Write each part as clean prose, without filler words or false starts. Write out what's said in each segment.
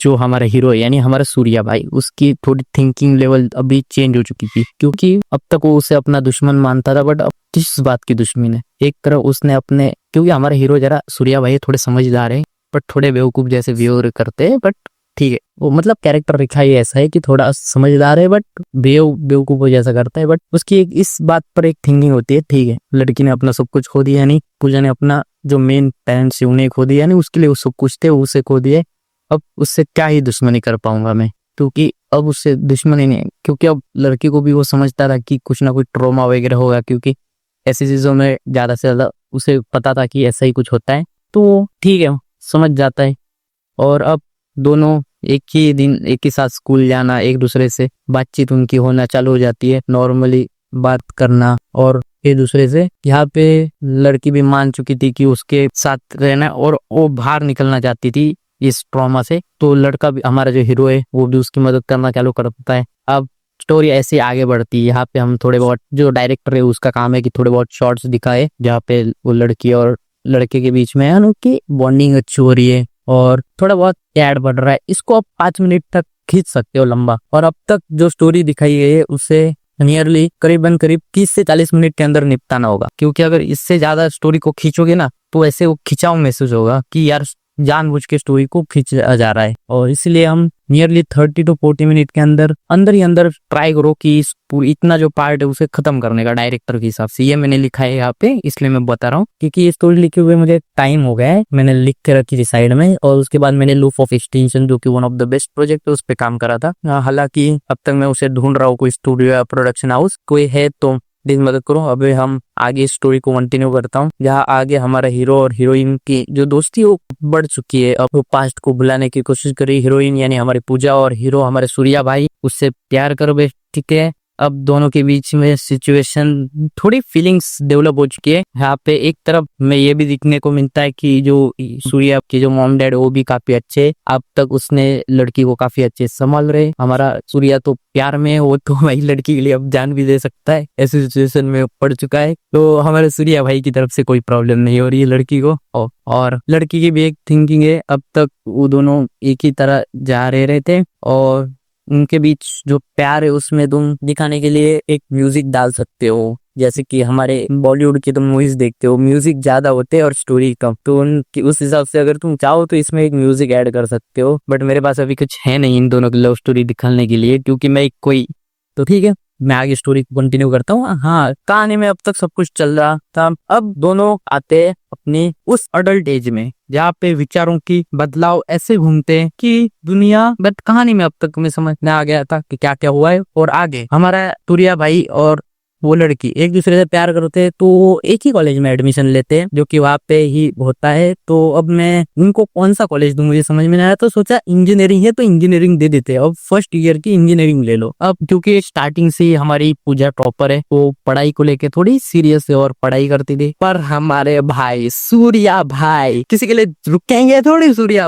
जो हमारा हीरो है यानी हमारा सूर्या भाई, उसकी थोड़ी थिंकिंग लेवल अभी चेंज हो चुकी थी, क्योंकि अब तक वो उसे अपना दुश्मन मानता था, बट अब किस बात की दुश्मनी है। एक तरह उसने अपने, क्योंकि हमारा हीरो जरा सूर्या भाई थोड़े समझदार है बट थोड़े बेवकूफ जैसे बिहेव करते हैं, बट ठीक है, वो मतलब कैरेक्टर लिखा ही ऐसा है कि थोड़ा समझदार है बट बेवकूफ जैसा करता है, बट उसकी एक इस बात पर एक थिंकिंग होती है, ठीक है लड़की ने अपना सब कुछ खो दिया, नहीं पूजा ने अपना जो मेन पेरेंट्स है उन्हें खो दिया, नहीं उसके लिए वो सब कुछ थे उसे खो दिए, अब उससे क्या ही दुश्मनी कर पाऊंगा मैं, क्योंकि अब उससे दुश्मनी नहीं है, क्योंकि अब लड़की को भी वो समझता था कि कुछ ना कुछ ट्रॉमा वगैरह होगा, क्योंकि ऐसी चीजों में ज्यादा से ज्यादा उसे पता था कि ऐसा ही कुछ होता है, तो ठीक है समझ जाता है। और अब दोनों एक ही दिन एक ही साथ स्कूल जाना, एक दूसरे से बातचीत उनकी होना चालू हो जाती है, नॉर्मली बात करना, और एक दूसरे से यहाँ पे लड़की भी मान चुकी थी कि उसके साथ रहना, और वो बाहर निकलना चाहती थी इस ट्रॉमा से, तो लड़का भी हमारा जो हीरो है वो भी उसकी मदद करना चालू करता है। अब स्टोरी ऐसे आगे बढ़ती है। यहाँ पे हम थोड़े बहुत, जो डायरेक्टर है उसका काम है कि थोड़े बहुत शॉर्ट्स दिखाए जहाँ पे वो लड़की और लड़के के बीच में है उनकी बॉन्डिंग अच्छी हो रही है, और थोड़ा बहुत ऐड बढ़ रहा है, इसको आप 5 मिनट तक खींच सकते हो लंबा, और अब तक जो स्टोरी दिखाई गई है उसे नियरली करीब 30 से 40 मिनट के अंदर निपटाना होगा, क्योंकि अगर इससे ज्यादा स्टोरी को खींचोगे ना तो ऐसे वो खिंचाव महसूस होगा कि यार जानबूझ के स्टोरी को खींचा जा रहा है, और इसलिए हम नियरली 30 to 40 मिनट के अंदर ही अंदर ट्राई करो कि इस पूरी इतना जो पार्ट है उसे खत्म करने का डायरेक्टर के हिसाब से। ये मैंने लिखा है यहाँ पे, इसलिए मैं बता रहा हूँ, क्योंकि ये स्टोरी लिखे हुए मुझे टाइम हो गया है, मैंने लिख के रखी थी साइड में, और उसके बाद मैंने लूप ऑफ एक्सटेंशन जो कि one of the best project है उस पे काम करा था। हालांकि अब तक मैं उसे ढूंढ रहा हूँ, कोई स्टूडियो या प्रोडक्शन हाउस कोई है तो प्लीज मदद करो। अभी हम आगे स्टोरी को कंटिन्यू करता हूँ, जहाँ आगे हमारा हीरो और हीरोइन की जो दोस्ती वो बढ़ चुकी है। अब वो पास्ट को भुलाने की कोशिश करी हीरोइन यानी हमारी पूजा, और हीरो हमारे सूर्या भाई उससे प्यार कर बैठती है। अब दोनों के बीच में सिचुएशन थोड़ी फीलिंग्स डेवलप हो चुकी है। यहाँ पे एक तरफ में ये भी दिखने को मिलता है कि जो सूर्या के जो मॉम डैड वो भी काफी अच्छे, अब तक उसने लड़की को काफी अच्छे संभाल रहे। हमारा सूर्या तो प्यार में, वो तो भाई लड़की के लिए अब जान भी दे सकता है, ऐसी सिचुएशन में पड़ चुका है, तो हमारे सूर्या भाई की तरफ से कोई प्रॉब्लम नहीं हो रही है लड़की को। और लड़की की भी एक थिंकिंग है, अब तक वो दोनों एक ही तरह जा रहे थे, और उनके बीच जो प्यार है उसमें तुम दिखाने के लिए एक म्यूजिक डाल सकते हो, जैसे कि हमारे बॉलीवुड की तुम मूवीज देखते हो म्यूजिक ज्यादा होते हैं और स्टोरी कम, तो उनकी उस हिसाब से अगर तुम चाहो तो इसमें एक म्यूजिक ऐड कर सकते हो, बट मेरे पास अभी कुछ है नहीं इन दोनों की लव स्टोरी दिखाने के लिए, क्योंकि मैं कोई, तो ठीक है मैं आगे स्टोरी को कंटिन्यू करता हूँ। हाँ, कहानी में अब तक सब कुछ चल रहा था, अब दोनों आते हैं अपने उस अडल्ट एज में जहाँ पे विचारों की बदलाव ऐसे घूमते हैं कि दुनिया, बट कहानी में अब तक हमें समझ में आ गया था कि क्या क्या हुआ है, और आगे हमारा सूर्या भाई और वो लड़की एक दूसरे से प्यार करते हैं, तो वो एक ही कॉलेज में एडमिशन लेते हैं जो कि वहाँ पे ही होता है। तो अब मैं उनको कौन सा कॉलेज दूं मुझे समझ में नहीं आया, तो सोचा इंजीनियरिंग है तो इंजीनियरिंग दे देते हैं, अब फर्स्ट ईयर की इंजीनियरिंग ले लो। अब क्योंकि स्टार्टिंग से ही हमारी पूजा टॉपर है, वो पढ़ाई को लेके थोड़ी सीरियस है और पढ़ाई करती थी, पर हमारे भाई सूर्या भाई किसी के लिए रुकेंगे थोड़ी, सूर्या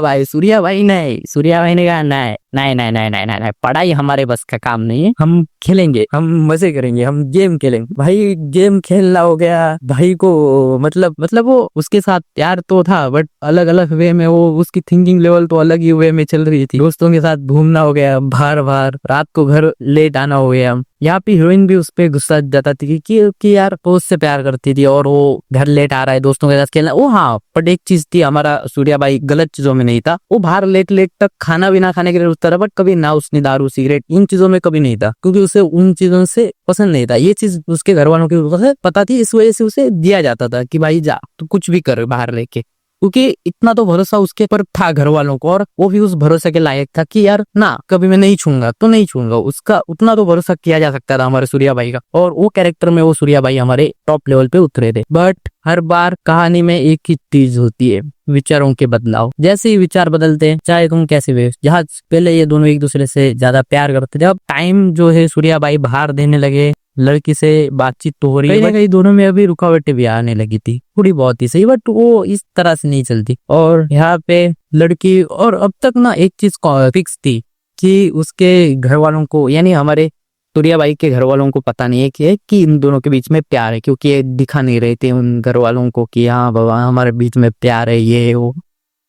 भाई नहीं, सूर्या भाई ने कहा नहीं नहीं नहीं नहीं नहीं नहीं, पढ़ाई हमारे बस का काम नहीं है, हम खेलेंगे, हम मजे करेंगे, हम गेम खेलेंगे। भाई गेम खेलना हो गया भाई को, मतलब वो उसके साथ प्यार तो था बट अलग अलग वे में, वो उसकी थिंकिंग लेवल तो अलग ही वे में चल रही थी। दोस्तों के साथ घूमना हो गया, बाहर रात को घर लेट आना हो गया। यहाँ पे हीरोइन भी उस पे गुस्सा जताती थी कि यार वो उससे प्यार करती थी और वो घर लेट आ रहा है दोस्तों के साथ खेलना। ओ हाँ, बट एक चीज थी, हमारा सूर्या भाई गलत चीजों में नहीं था, वो बाहर लेट तक खाना भी ना खाने के लिए रुकता था, बट कभी ना उसने दारू सिगरेट इन चीजों में कभी नहीं था, क्योंकि उसे उन चीजों से पसंद नहीं था। ये चीज उसके घर वालों की पता थी, इस वजह से उसे दिया जाता था कि भाई जा तू कुछ भी कर बाहर लेके, क्योंकि इतना तो भरोसा उसके पर था घर वालों को, और वो भी उस भरोसे के लायक था कि यार ना कभी मैं नहीं छूंगा तो नहीं छूंगा, उसका उतना तो भरोसा किया जा सकता था हमारे सूर्या भाई का, और वो कैरेक्टर में वो सूर्या भाई हमारे टॉप लेवल पे उतरे थे। बट हर बार कहानी में एक ही चीज होती है, विचारों के बदलाव। जैसे ही विचार बदलते हैं, चाहे तुम कैसे भी, जहाँ पहले ये दोनों एक दूसरे से ज्यादा प्यार करते थे, अब टाइम जो है सूर्या भाई बाहर देने लगे, लड़की से बातचीत तो हो रही है, कहीं ना कहीं दोनों में अभी रुकावटें भी आने लगी थी, थोड़ी बहुत ही सही, बट वो इस तरह से नहीं चलती। और यहाँ पे लड़की, और अब तक ना एक चीज फिक्स थी कि उसके घर वालों को यानी हमारे सूर्या भाई के घर वालों को पता नहीं है कि इन दोनों के बीच में प्यार है, क्योंकि ये दिखा नहीं रहे थे उन घर वालों को कि हाँ बाबा हमारे बीच में प्यार है ये वो।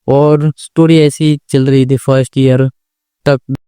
और स्टोरी ऐसी चल रही थी फर्स्ट ईयर तक।